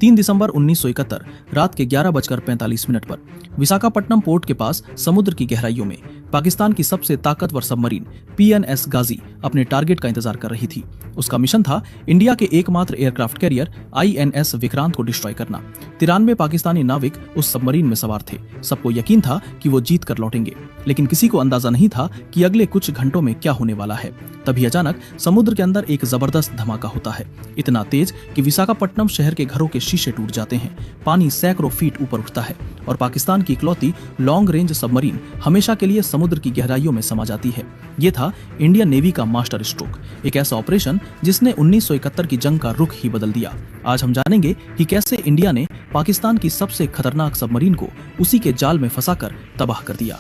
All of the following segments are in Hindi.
3 दिसंबर 1971 रात के 11:45 पर विशाखापट्टनम पोर्ट के पास समुद्र की गहराइयों में पाकिस्तान की सबसे ताकतवर सबमरीन PNS गाजी अपने टारगेट का इंतजार कर रही थी। उसका मिशन था इंडिया के एकमात्र एयरक्राफ्ट कैरियर INS विक्रांत को डिस्ट्रॉय करना। 93 पाकिस्तानी नाविक उस सबमरीन में सवार थे। सबको यकीन था कि वो जीत कर लौटेंगे, लेकिन किसी को अंदाजा नहीं था कि अगले कुछ घंटों में क्या होने वाला है। तभी अचानक समुद्र के अंदर एक जबरदस्त धमाका होता है, इतना तेज कि विशाखापट्टनम शहर के घरों के शीशे टूट जाते हैं। पानी सैकड़ों फीट ऊपर उठता है और पाकिस्तान की इकलौती लॉन्ग रेंज सबमरीन हमेशा के लिए समुद्र की गहराइयों में समा जाती है। ये था इंडियन नेवी का मास्टर स्ट्रोक, एक ऐसा ऑपरेशन जिसने 1971 की जंग का रुख ही बदल दिया। आज हम जानेंगे कि कैसे इंडिया ने पाकिस्तान की सबसे खतरनाक सबमरीन को उसी के जाल में फंसाकर तबाह कर दिया।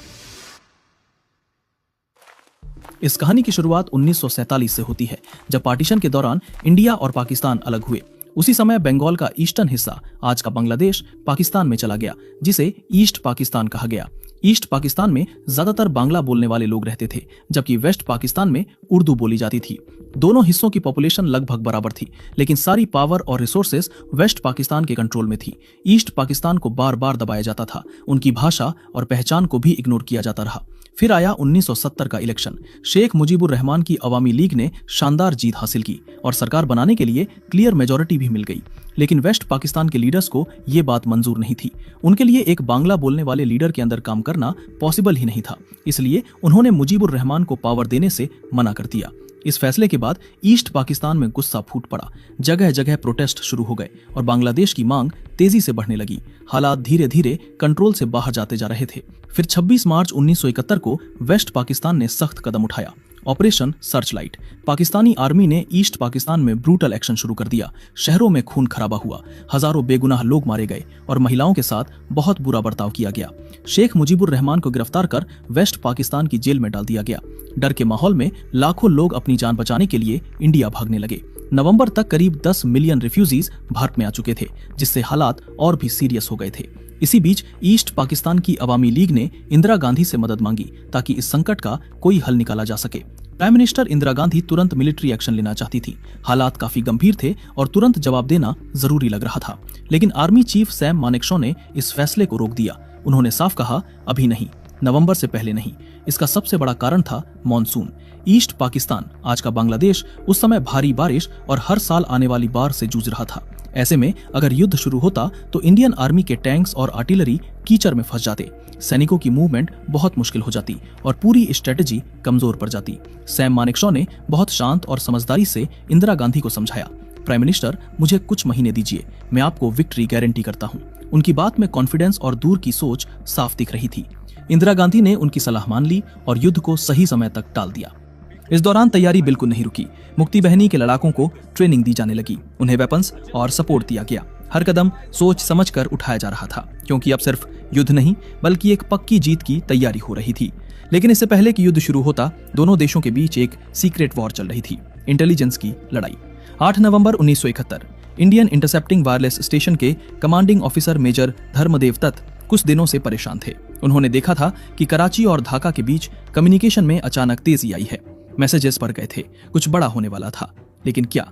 इस कहानी की शुरुआत 1947 से होती है, जब पार्टीशन के दौरान इंडिया और पाकिस्तान अलग हुए। उसी समय बंगाल का ईस्टर्न हिस्सा, आज का बांग्लादेश, पाकिस्तान में चला गया, जिसे ईस्ट पाकिस्तान कहा गया। ईस्ट पाकिस्तान में ज्यादातर बांग्ला बोलने वाले लोग रहते थे, जबकि वेस्ट पाकिस्तान में उर्दू बोली जाती थी। दोनों हिस्सों की पॉपुलेशन लगभग बराबर थी, लेकिन सारी पावर और रिसोर्सेस वेस्ट पाकिस्तान के कंट्रोल में थी। ईस्ट पाकिस्तान को बार बार दबाया जाता था, उनकी भाषा और पहचान को भी इग्नोर किया जाता रहा। फिर आया 1970 का इलेक्शन। शेख मुजीबुर रहमान की अवामी लीग ने शानदार जीत हासिल की और सरकार बनाने के लिए क्लियर मेजॉरिटी भी मिल गई। लेकिन वेस्ट पाकिस्तान के लीडर्स को ये बात मंजूर नहीं थी। उनके लिए एक बांग्ला बोलने वाले लीडर के अंदर काम करना पॉसिबल ही नहीं था, इसलिए उन्होंने मुजीबुर रहमान को पावर देने से मना कर दिया। इस फैसले के बाद ईस्ट पाकिस्तान में गुस्सा फूट पड़ा, जगह जगह प्रोटेस्ट शुरू हो गए और बांग्लादेश की मांग तेजी से बढ़ने लगी। हालात धीरे धीरे कंट्रोल से बाहर जाते जा रहे थे। फिर 26 मार्च 1971 को वेस्ट पाकिस्तान ने सख्त कदम उठाया, ऑपरेशन सर्चलाइट। पाकिस्तानी आर्मी ने ईस्ट पाकिस्तान में ब्रूटल एक्शन शुरू कर दिया। शहरों में खून खराबा हुआ, हजारों बेगुनाह लोग मारे गए और महिलाओं के साथ बहुत बुरा बर्ताव किया गया। शेख मुजीबुर रहमान को गिरफ्तार कर वेस्ट पाकिस्तान की जेल में डाल दिया गया। डर के माहौल में लाखों लोग अपनी जान बचाने के लिए इंडिया भागने लगे। नवंबर तक करीब 10 मिलियन रिफ्यूजीज भारत में आ चुके थे, जिससे हालात और भी सीरियस हो गए थे। इसी बीच ईस्ट पाकिस्तान की अवामी लीग ने इंदिरा गांधी से मदद मांगी ताकि इस संकट का कोई हल निकाला जा सके। प्राइम मिनिस्टर इंदिरा गांधी तुरंत मिलिट्री एक्शन लेना चाहती थी। हालात काफी गंभीर थे और तुरंत जवाब देना जरूरी लग रहा था, लेकिन आर्मी चीफ सैम मानेकशॉ ने इस फैसले को रोक दिया। उन्होंने साफ कहा, अभी नहीं, नवंबर से पहले नहीं। इसका सबसे बड़ा कारण था मॉनसून। ईस्ट पाकिस्तान, आज का बांग्लादेश, उस समय भारी बारिश और हर साल आने वाली बाढ़ से जूझ रहा था। ऐसे में अगर युद्ध शुरू होता तो इंडियन आर्मी के टैंक्स और आर्टिलरी कीचड़ में फंस जाते, सैनिकों की मूवमेंट बहुत मुश्किल हो जाती और पूरी स्ट्रेटेजी कमजोर पड़ जाती। सैम मानेकशॉ ने बहुत शांत और समझदारी से इंदिरा गांधी को समझाया, प्राइम मिनिस्टर, मुझे कुछ महीने दीजिए, मैं आपको विक्ट्री गारंटी करता हूँ। उनकी बात में कॉन्फिडेंस और दूर की सोच साफ दिख रही थी। इंदिरा गांधी ने उनकी सलाह मान ली और युद्ध को सही समय तक टाल दिया। इस दौरान तैयारी बिल्कुल नहीं रुकी। मुक्ति बहनी के लड़ाकों को ट्रेनिंग दी जाने लगी, उन्हें वेपन्स और सपोर्ट दिया गया। हर कदम सोच समझकर उठाया जा रहा था, क्योंकि अब सिर्फ युद्ध नहीं बल्कि एक पक्की जीत की तैयारी हो रही थी। लेकिन इससे पहले कि युद्ध शुरू होता, दोनों देशों के बीच एक सीक्रेट वॉर चल रही थी, इंटेलिजेंस की लड़ाई। 8 नवंबर 1971 इंडियन इंटरसेप्टिंग वायरलेस स्टेशन के commanding officer major Dharmdev Dutt कुछ दिनों से परेशान थे। उन्होंने देखा था कि कराची और ढाका के बीच कम्युनिकेशन में अचानक तेजी आई है। मैसेजेस पड़ गए थे, कुछ बड़ा होने वाला था। लेकिन क्या?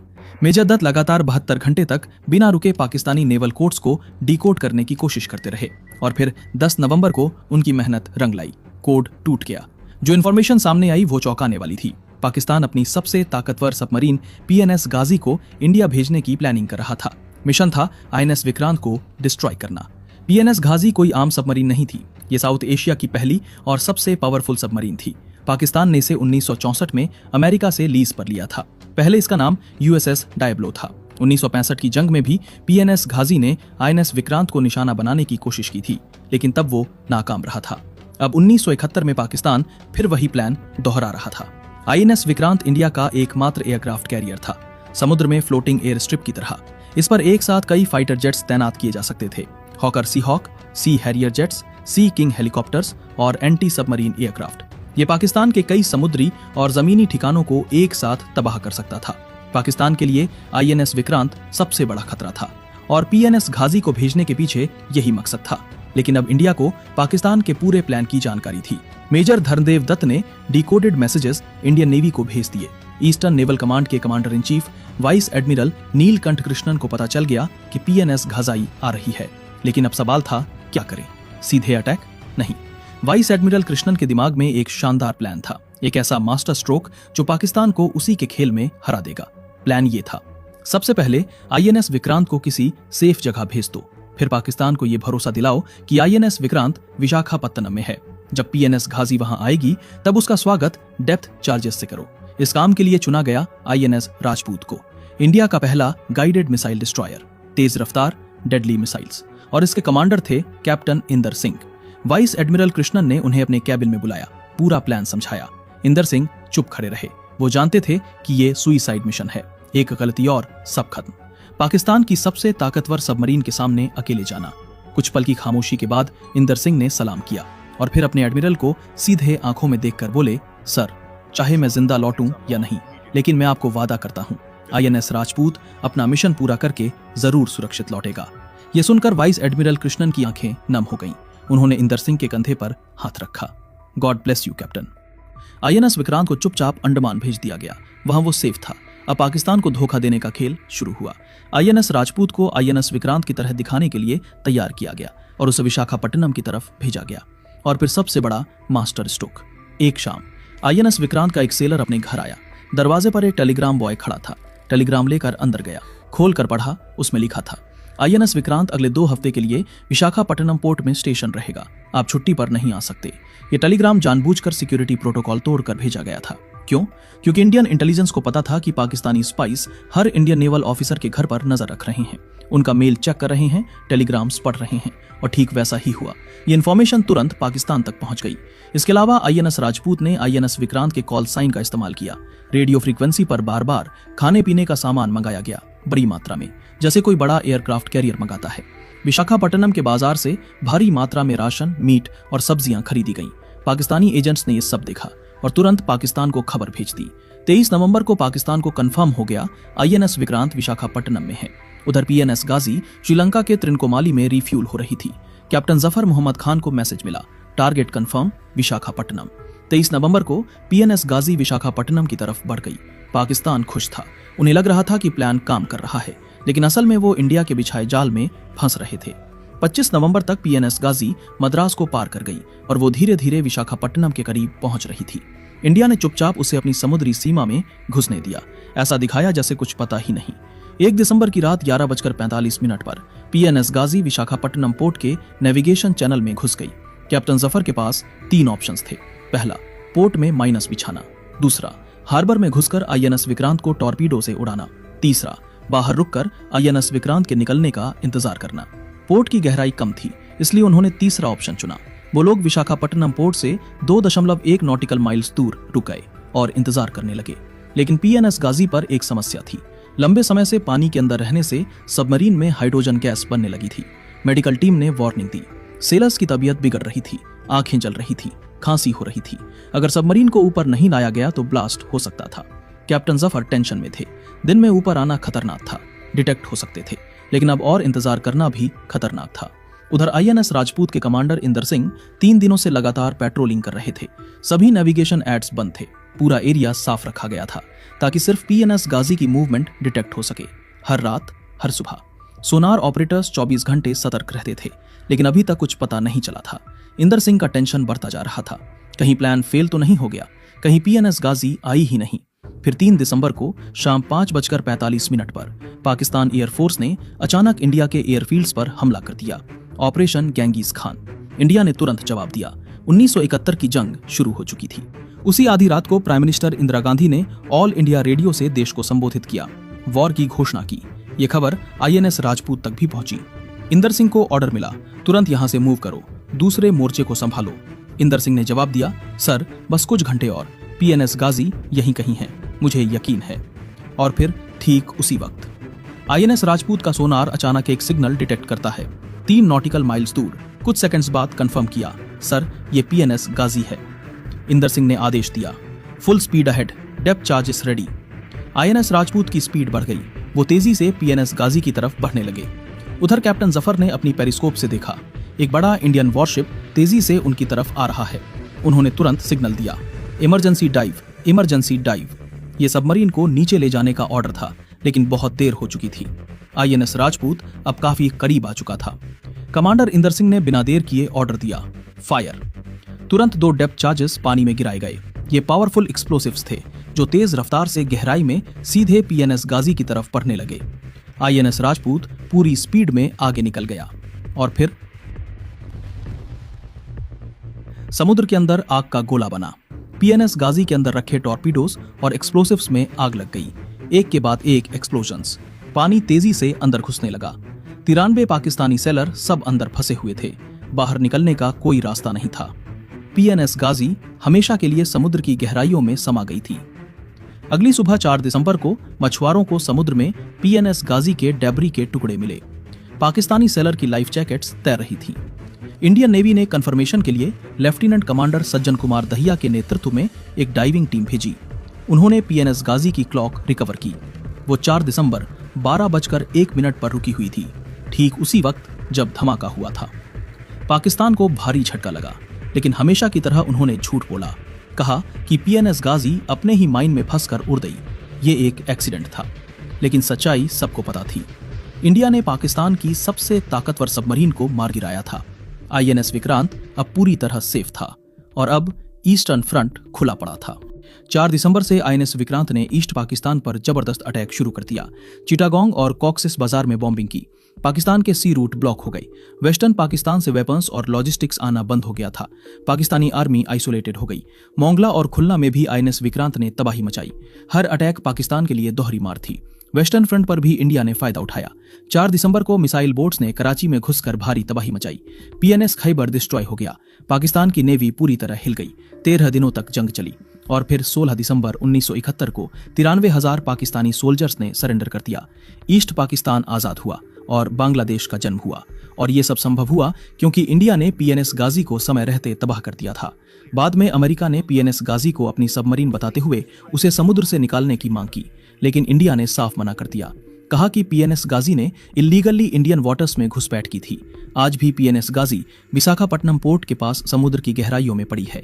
मेजर दत्त लगातार 72 घंटे तक बिना रुके पाकिस्तानी नेवल कोड्स को डिकोड करने की कोशिश करते रहे और फिर 10 नवंबर को उनकी मेहनत रंग लाई। कोड टूट गया। जो इन्फॉर्मेशन सामने आई वो चौंकाने वाली थी। पाकिस्तान अपनी सबसे ताकतवर सबमरीन PNS गाजी को इंडिया भेजने की प्लानिंग कर रहा था। मिशन था INS विक्रांत को डिस्ट्रॉय करना। PNS गाजी कोई आम सबमरीन नहीं थी। ये साउथ एशिया की पहली और सबसे पावरफुल सबमरीन थी। पाकिस्तान ने इसे 1964 में अमेरिका से लीज पर लिया था। पहले इसका नाम USS डायब्लो था। 1965 की जंग में भी PNS गाजी ने INS विक्रांत को निशाना बनाने की कोशिश की थी, लेकिन तब वो नाकाम रहा था। अब 1971 में पाकिस्तान फिर वही प्लान दोहरा रहा था। INS विक्रांत इंडिया का एकमात्र एयरक्राफ्ट कैरियर था, समुद्र में फ्लोटिंग एयर स्ट्रिप की तरह। इस पर एक साथ कई फाइटर जेट्स तैनात किए जा सकते थे, हॉकर सी हॉक, सी हैरियर जेट्स, सी किंग हेलीकॉप्टर्स और एंटी सबमरीन एयरक्राफ्ट। ये पाकिस्तान के कई समुद्री और जमीनी ठिकानों को एक साथ तबाह कर सकता था। पाकिस्तान के लिए INS विक्रांत सबसे बड़ा खतरा था और PNS गाजी को भेजने के पीछे यही मकसद था। लेकिन अब इंडिया को पाकिस्तान के पूरे प्लान की जानकारी थी। मेजर धर्मदेव दत्त ने डिकोडेड मैसेजेस इंडियन नेवी को भेज दिए। ईस्टर्न नेवल कमांड के commander in chief vice admiral Neelkanth Krishnan को पता चल गया कि पीएनएस घाजाई आ रही है। लेकिन अब सवाल था, क्या करें? सीधे अटैक? नहीं। वाइस एडमिरल कृष्णन के दिमाग में एक शानदार प्लान था, एक ऐसा मास्टर स्ट्रोक जो पाकिस्तान को उसी के खेल में हरा देगा। प्लान ये था, सबसे पहले आईएनएस विक्रांत को किसी सेफ जगह भेज दो, फिर पाकिस्तान को यह भरोसा दिलाओ कि आईएनएस विक्रांत विशाखापत्तनम में है। जब पीएनएस घाजी वहां आएगी तब उसका स्वागत डेप्थ चार्जेस से करो। इस काम के लिए चुना गया आईएनएस राजपूत को, इंडिया का पहला गाइडेड मिसाइल डिस्ट्रॉयर, तेज रफ्तार डेडली मिसाइल्स, और इसके कमांडर थे captain Inder Singh. Vice admiral Krishnan ने उन्हें अपने कैबिन में बुलाया, पूरा प्लान समझाया। इंदर सिंह चुप खड़े रहे, वो जानते थे कि ये सुइसाइड मिशन है, एक गलती और सब खत्म। पाकिस्तान की सबसे ताकतवर सबमरीन के सामने अकेले जाना। कुछ पल की खामोशी के बाद इंदर सिंह ने सलाम किया और फिर अपने एडमिरल को सीधे आंखों में देखकर बोले, सर, चाहे मैं जिंदा लौटूं या नहीं, लेकिन मैं आपको वादा करता हूं, आईएनएस राजपूत अपना मिशन पूरा करके जरूर सुरक्षित लौटेगा। ये सुनकर वाइस एडमिरल कृष्णन की आंखें नम हो गईं। उन्होंने इंदर सिंह के कंधे पर हाथ रखा। God bless you captain. INS Vikrant को चुपचाप अंडमान भेज दिया गया, वहां वो सेफ था। अब पाकिस्तान को धोखा देने का खेल शुरू हुआ। आईएनएस राजपूत को आईएनएस विक्रांत की तरह दिखाने के लिए तैयार किया गया और उसे विशाखापट्टनम की तरफ भेजा गया। और फिर सबसे बड़ा मास्टर स्ट्रोक। एक शाम आईएनएस विक्रांत का एक सेलर अपने घर आया। दरवाजे पर एक टेलीग्राम बॉय खड़ा था। टेलीग्राम लेकर अंदर गया, खोल कर पढ़ा, उसमें लिखा था, आईएनएस विक्रांत अगले 2 हफ्ते के लिए विशाखापट्टनम पोर्ट में स्टेशन रहेगा, आप छुट्टी पर नहीं आ सकते। ये टेलीग्राम जानबूझकर सिक्योरिटी प्रोटोकॉल तोड़कर भेजा गया था। क्यों? क्योंकि इंडियन इंटेलिजेंस को पता था कि पाकिस्तानी स्पाइस हर इंडियन नेवल ऑफिसर के घर पर नजर रख रहे हैं, उनका मेल चेक कर रहे हैं, टेलीग्राम्स पढ़ रहे हैं। और ठीक वैसा ही हुआ। ये इन्फॉर्मेशन तुरंत पाकिस्तान तक पहुंच गई। इसके अलावा आईएनएस राजपूत ने आईएनएस विक्रांत के कॉल साइन का इस्तेमाल किया। रेडियो फ्रीक्वेंसी पर बार बार खाने पीने का सामान मंगाया गया, बड़ी मात्रा में, जैसे कोई बड़ा एयरक्राफ्ट कैरियर मंगाता है। विशाखापट्टनम के बाजार से भारी मात्रा में राशन, मीट और सब्जियां खरीदी गईं। पाकिस्तानी एजेंट्स ने ये सब देखा और तुरंत पाकिस्तान को खबर भेज दी। 23 नवंबर को पाकिस्तान को कंफर्म हो गया आईएनएस विक्रांत विशाखापट्टनम में है। उधर पीएनएस गाजी श्रीलंका के त्रिनकोमाली में रिफ्यूल हो रही थी। कैप्टन जफर मोहम्मद खान को मैसेज मिला, टारगेट कंफर्म विशाखापट्टनम। 23 नवंबर को पीएनएस गाजी विशाखापट्टनम की तरफ बढ़ गई। पाकिस्तान खुश था, उन्हें लग रहा था कि प्लान काम कर रहा है, लेकिन असल में वो इंडिया के बिछाए जाल में फंस रहे थे। 25 नवंबर तक पीएनएस गाजी मद्रास को पार कर गई और वो धीरे धीरे विशाखापट्टनम के करीब पहुंच रही थी। इंडिया ने चुपचाप उसे अपनी समुद्री सीमा में घुसने दिया, ऐसा दिखाया जैसे कुछ पता ही नहीं। 1 दिसंबर की रात 11:45 पर पीएनएस गाजी विशाखापट्टनम पोर्ट के नेविगेशन चैनल में घुस गई। कैप्टन जफर के पास 3 ऑप्शंस थे। पहला, पोर्ट में माइनस बिछाना। दूसरा, हार्बर में घुसकर आईएनएस विक्रांत को टॉर्पीडो से उड़ाना। तीसरा, बाहर रुककर आईएनएस विक्रांत के निकलने का इंतजार करना। पोर्ट की गहराई कम थी, इसलिए उन्होंने तीसरा ऑप्शन चुना। वो लोग विशाखापट्टनम पोर्ट से 2.1 नॉटिकल माइल्स दूर रुक गए और इंतजार करने लगे। लेकिन पीएनएस गाजी पर एक समस्या थी। लंबे समय से पानी के अंदर रहने से सबमरीन में हाइड्रोजन गैस बनने लगी थी। मेडिकल टीम ने वार्निंग दी। सेलर्स की तबीयत बिगड़ रही थी, आंखें जल रही थी, खांसी हो रही थी। अगर सबमरीन को ऊपर नहीं लाया गया तो ब्लास्ट हो सकता था। कैप्टन जफर टेंशन में थे। दिन में ऊपर आना खतरनाक था, डिटेक्ट हो सकते थे, लेकिन अब और इंतजार करना भी खतरनाक था। उधर आईएनएस राजपूत के कमांडर इंदर सिंह 3 दिनों से लगातार पेट्रोलिंग कर रहे थे। सभी नेविगेशन एड्स बंद थे। पूरा एरिया साफ रखा गया था ताकि सिर्फ पीएनएस गाजी की मूवमेंट डिटेक्ट हो सके। हर रात, हर सुबह सोनार ऑपरेटर्स 24 घंटे सतर्क रहते थे, लेकिन अभी तक कुछ पता नहीं चला था। इंदर सिंह का टेंशन बढ़ता जा रहा था। कहीं प्लान फेल तो नहीं हो गया, कहीं पीएनएस गाजी आई ही नहीं। फिर 3 दिसंबर को शाम 5:45 पर पाकिस्तान एयरफोर्स ने अचानक इंडिया के एयरफील्ड्स पर हमला कर दिया। Operation Genghis Khan. इंडिया ने तुरंत जवाब दिया। 1971 की जंग शुरू हो चुकी थी। उसी आधी रात को प्राइम मिनिस्टर इंदिरा गांधी ने ऑल इंडिया रेडियो से देश को संबोधित किया, वॉर की घोषणा की। ये खबर आईएनएस राजपूत तक भी पहुंची। इंदर सिंह को ऑर्डर मिला, तुरंत यहां से मूव करो, दूसरे मोर्चे को संभालो। इंदर सिंह ने जवाब दिया, सर बस कुछ घंटे और, पीएनएस गाजी यहीं कहीं है, मुझे यकीन है। और फिर ठीक उसी वक्त आईएनएस राजपूत का सोनार अचानक एक सिग्नल डिटेक्ट करता है, 3 नॉटिकल माइल्स दूर। कुछ सेकंड्स बाद कंफर्म किया, सर ये पीएनएस गाजी है। इंदर सिंह ने आदेश दिया, full speed ahead, depth charges ready. INS Rajput की स्पीड बढ़ गई। वो तेजी से पीएनएस गाजी की तरफ बढ़ने लगे। उधर कैप्टन जफर ने अपनी पेरिस्कोप से देखा, एक बड़ा इंडियन वॉरशिप तेजी से उनकी तरफ आ रहा है। उन्होंने तुरंत सिग्नल दिया, इमरजेंसी डाइव, इमरजेंसी डाइव। ये सबमरीन को नीचे ले जाने का ऑर्डर था, लेकिन बहुत देर हो चुकी थी। INS राजपूत अब काफी करीब आ चुका था। कमांडर इंदर सिंह ने बिना देर किए ऑर्डर दिया, फायर। तुरंत 2 डेप्थ चार्जेस पानी में गिराए गए। ये पावरफुल एक्सप्लोसिव्स थे जो तेज रफ्तार से गहराई में सीधे PNS गाजी की तरफ बढ़ने लगे। INS राजपूत पूरी स्पीड में आगे निकल गया और फिर समुद्र के अंदर आग का गोला बना। PNS गाजी के अंदर रखे टॉर्पीडोज और एक्सप्लोसिव्स में आग लग गई। एक के बाद एक एक्सप्लोजन्स। पानी तेजी से अंदर घुसने लगा। 93 पाकिस्तानी सेलर सब अंदर फंसे हुए थे। बाहर निकलने का कोई रास्ता नहीं था। PNS गाजी हमेशा के लिए समुद्र की गहराइयों में समा गई थी। अगली सुबह 4 दिसंबर को मछुआरों को समुद्र में PNS गाजी के डेब्री के टुकड़े मिले। पाकिस्तानी सेलर की लाइफ जैकेट्स तैर रही थीं। इंडियन नेवी ने कंफर्मेशन के लिए लेफ्टिनेंट कमांडर सज्जन कुमार दहिया के नेतृत्व में एक डाइविंग टीम भेजी। उन्होंने PNS गाजी की क्लॉक रिकवर की। वो 4 दिसंबर 12:01 पर रुकी हुई थी, ठीक उसी वक्त जब धमाका हुआ था। पाकिस्तान को भारी झटका लगा, लेकिन हमेशा की तरह उन्होंने झूठ बोला। कहा कि PNS गाजी अपने ही माइन में फंसकर उड़ गई, ये एक एक्सीडेंट था। लेकिन सच्चाई सबको पता थी। इंडिया ने पाकिस्तान की सबसे ताकतवर सबमरीन को मार गिराया था। INS विक्रांत अब पूरी तरह सेफ था और अब ईस्टर्न फ्रंट खुला पड़ा था। 4 दिसंबर से INS विक्रांत ने ईस्ट पाकिस्तान पर जबरदस्त अटैक शुरू कर दिया। चिटागोंग और कॉक्सिस बाजार में बॉम्बिंग की। पाकिस्तान के सी रूट ब्लॉक हो गई। वेस्टर्न पाकिस्तान से वेपन्स और लॉजिस्टिक्स आना बंद हो गया था। पाकिस्तानी आर्मी आइसोलेटेड हो गई। मोंगला और खुलना में भी INS विक्रांत ने तबाही मचाई। हर अटैक पाकिस्तान के लिए दोहरी मार थी। वेस्टर्न फ्रंट पर भी इंडिया ने फायदा उठाया। 4 दिसंबर को मिसाइल बोट्स ने कराची में घुसकर भारी तबाही मचाई। PNS खैबर डिस्ट्रॉय हो गया। पाकिस्तान की नेवी पूरी तरह हिल गई। 13 दिनों तक जंग चली और फिर 16 दिसंबर 1971 को 93,000 पाकिस्तानी सोल्जर्स ने सरेंडर कर दिया। ईस्ट पाकिस्तान आजाद हुआ और बांग्लादेश का जन्म हुआ। और ये सब संभव हुआ क्योंकि इंडिया ने PNS गाजी को समय रहते तबाह कर दिया था। बाद में अमेरिका ने PNS गाजी को अपनी सबमरीन बताते हुए उसे समुद्र से निकालने की मांग की, लेकिन इंडिया ने साफ मना कर दिया। कहा कि PNS गाजी ने इल्लीगली इंडियन वाटर्स में घुसपैठ की थी। आज भी PNS गाजी विशाखापट्टनम पोर्ट के पास समुद्र की गहराइयों में पड़ी है।